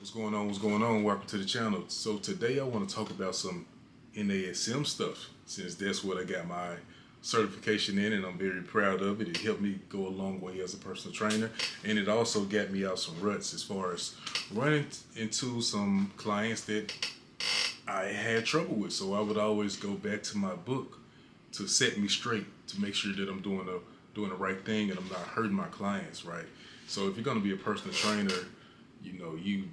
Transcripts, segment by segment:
What's going on? What's going on? Welcome to the channel. So today I want to talk about some NASM stuff, since that's what I got my certification in, and I'm very proud of it. It helped me go a long way as a personal trainer, and it also got me out some ruts as far as running into some clients that I had trouble with. So I would always go back to my book to set me straight, to make sure that I'm doing the right thing and I'm not hurting my clients, right? So if you're going to be a personal trainer, you know, you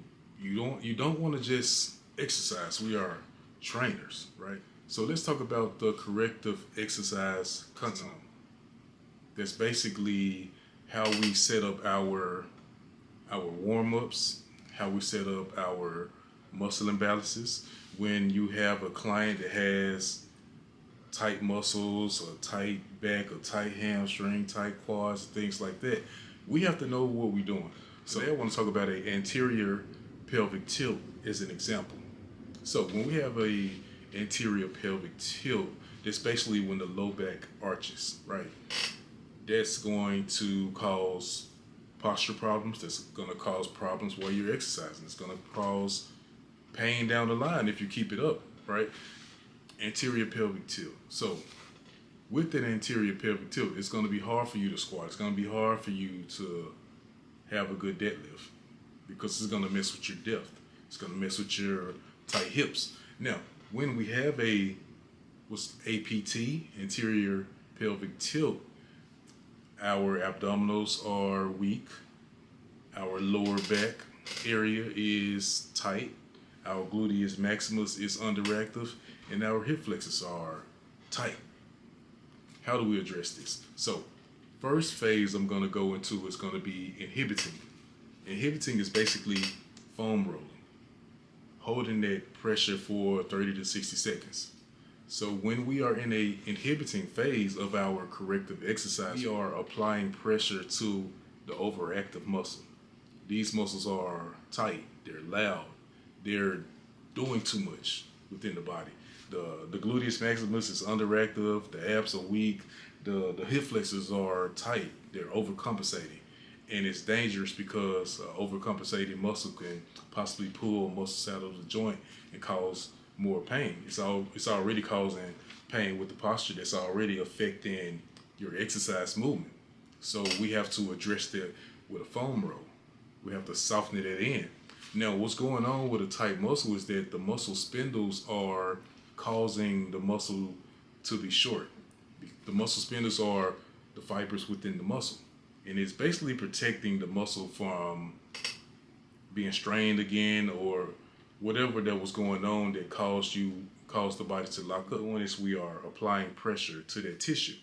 don't want to just exercise. We are trainers, right? So let's talk about the Corrective Exercise Continuum. That's basically how we set up our warm-ups, how we set up our muscle imbalances. When you have a client that has tight muscles, or tight back, or tight hamstring, tight quads, things like that, we have to know what we're doing. So I want to talk about an anterior pelvic tilt as an example. So when we have a anterior pelvic tilt, that's basically when the low back arches, right? That's going to cause posture problems. That's going to cause problems while you're exercising. It's going to cause pain down the line if you keep it up, right? Anterior pelvic tilt. So with that anterior pelvic tilt, it's going to be hard for you to squat. It's going to be hard for you to have a good deadlift, because it's going to mess with your depth. It's going to mess with your tight hips. Now, when we have what's APT, anterior pelvic tilt, our abdominals are weak, our lower back area is tight, our gluteus maximus is underactive, and our hip flexors are tight. How do we address this? So, first phase I'm going to go into is going to be inhibiting. Inhibiting is basically foam rolling, holding that pressure for 30 to 60 seconds. So when we are in a inhibiting phase of our corrective exercise, we are applying pressure to the overactive muscle. These muscles are tight, they're loud, they're doing too much within the body. The gluteus maximus is underactive, the abs are weak, the hip flexors are tight, they're overcompensating. And it's dangerous because overcompensating muscle can possibly pull muscles out of the joint and cause more pain. It's already causing pain with the posture that's already affecting your exercise movement. So we have to address that with a foam roll. We have to soften that in. Now, what's going on with a tight muscle is that the muscle spindles are causing the muscle to be short. The muscle spindles are the fibers within the muscle, and it's basically protecting the muscle from being strained again, or whatever that was going on that caused the body to lock up. One is we are applying pressure to that tissue.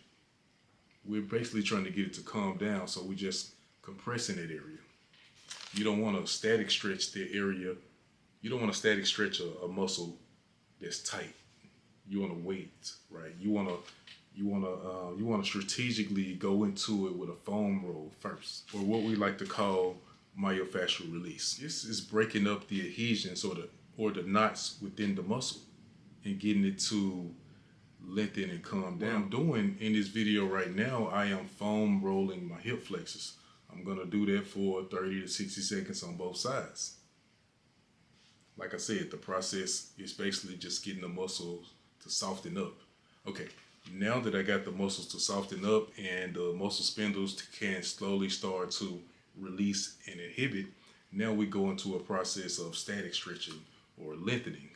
We're basically trying to get it to calm down, so we just compressing that area. You don't want to static stretch that area. You don't want to static stretch a muscle that's tight. You want to wait, right? You want to strategically go into it with a foam roll first, or what we like to call myofascial release. This is breaking up the adhesions or the knots within the muscle and getting it to lengthen and calm down. What I'm doing in this video right now, I am foam rolling my hip flexors. I'm gonna do that for 30 to 60 seconds on both sides. Like I said, the process is basically just getting the muscles to soften up. Okay, now that I got the muscles to soften up and the muscle spindles can slowly start to release and inhibit, now we go into a process of static stretching or lengthening.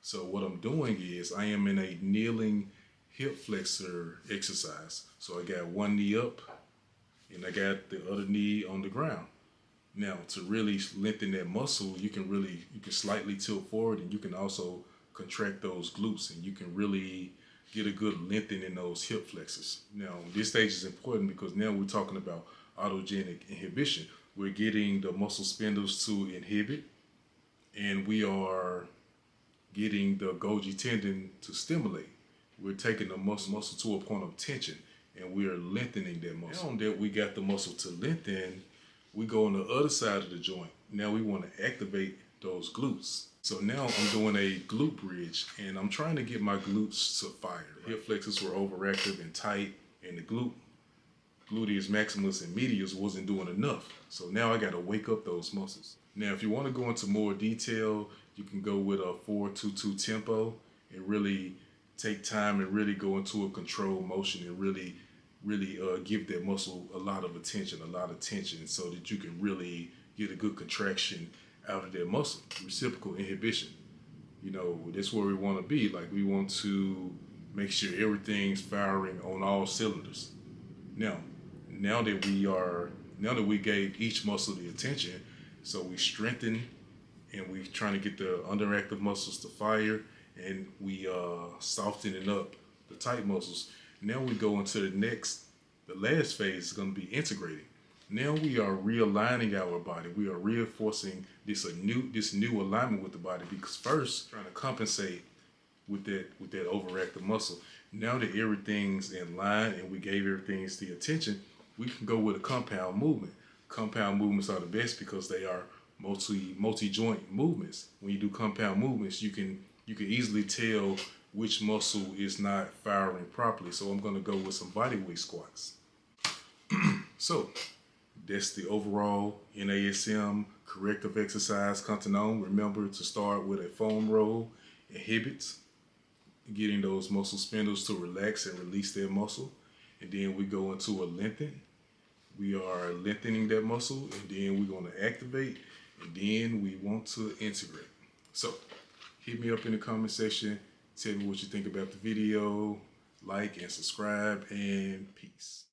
So what I'm doing is I am in a kneeling hip flexor exercise. So I got one knee up and I got the other knee on the ground. Now, to really lengthen that muscle, you can slightly tilt forward, and you can also contract those glutes, and you can really get a good lengthening in those hip flexors. Now, this stage is important because now we're talking about autogenic inhibition. We're getting the muscle spindles to inhibit, and we are getting the Golgi tendon to stimulate. We're taking the muscle to a point of tension, and we are lengthening that muscle. Now that we got the muscle to lengthen, we go on the other side of the joint. Now we want to activate those glutes. So now I'm doing a glute bridge, and I'm trying to get my glutes to fire. The hip flexors were overactive and tight, and the gluteus maximus and medius wasn't doing enough. So now I got to wake up those muscles. Now, if you want to go into more detail, you can go with a 4-2-2 tempo and really take time and really go into a controlled motion and really give that muscle a lot of attention, a lot of tension, so that you can really get a good contraction out of that muscle. Reciprocal inhibition. You know, that's where we want to be. Like, we want to make sure everything's firing on all cylinders. Now that we gave each muscle the attention, so we strengthen and we trying to get the underactive muscles to fire, and we softening up the tight muscles. Now we go into the last phase is going to be integrating. Now we are realigning our body. We are reinforcing this new alignment with the body, because first trying to compensate with that overactive muscle. Now that everything's in line and we gave everything the attention, we can go with a compound movement. Compound movements are the best because they are multi-joint movements. When you do compound movements, you can easily tell which muscle is not firing properly. So I'm going to go with some body weight squats. So that's the overall NASM Corrective Exercise Continuum. Remember to start with a foam roll, Inhibit, getting those muscle spindles to relax and release their muscle. And then we go into a lengthen. We are lengthening that muscle, and then we're going to activate, and then we want to integrate. So hit me up in the comment section. Tell me what you think about the video. Like and subscribe, and peace.